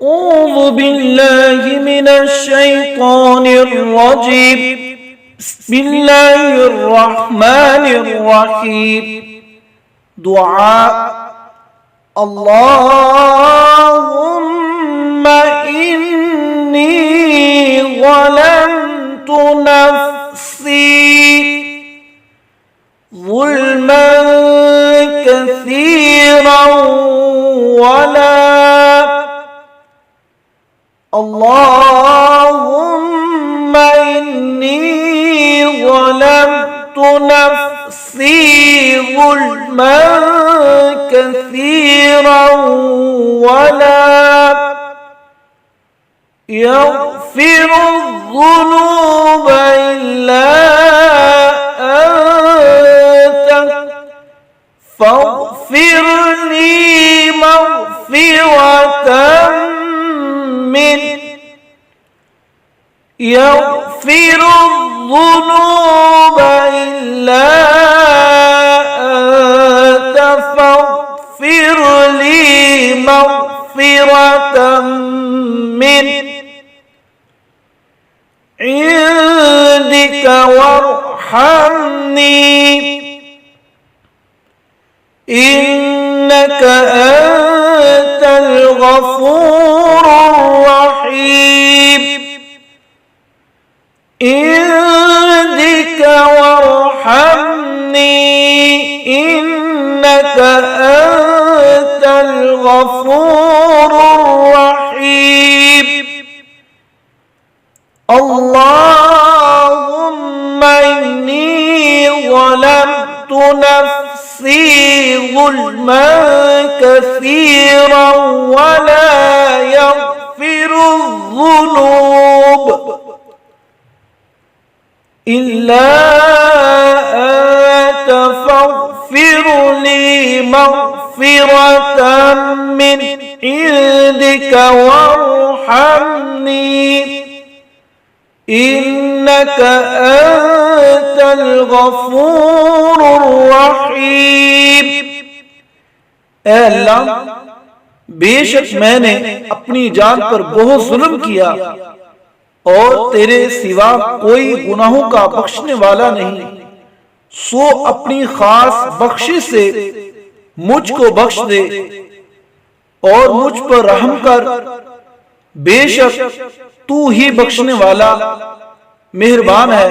أعوذ بالله من الشيطان الرجيم بسم الله الرحمن الرحيم دعاء اللهم إني ظلمت نفسي ظلما كثيرا اللهم إني ظلمت نفسي ظلما كثيرا ولا يغفر الذنوب إلا أنت فاغفر لي مغفرة يغفر الذنوب إلا أنت فاغفر لي مغفرة من عندك وارحمني إنك أنت الغفور الرحيم عندك وارحمني إنك أنت الغفور الرحيم اللهم إني ظلمت نفسي ظلما كثيرا ولا يغفر الذنوب إلا أنت فاغفر لي مغفرة من عندك وارحمني إنك أنت الغفور الرحيم اے اللہ بے شک میں نے اپنی جان پر بہت ظلم کیا اور تیرے سوا کوئی گناہوں کا بخشنے والا نہیں سو اپنی خاص بخشش سے مجھ کو بخش دے اور مجھ پر رحم کر بے شک تو ہی بخشنے والا مہربان ہے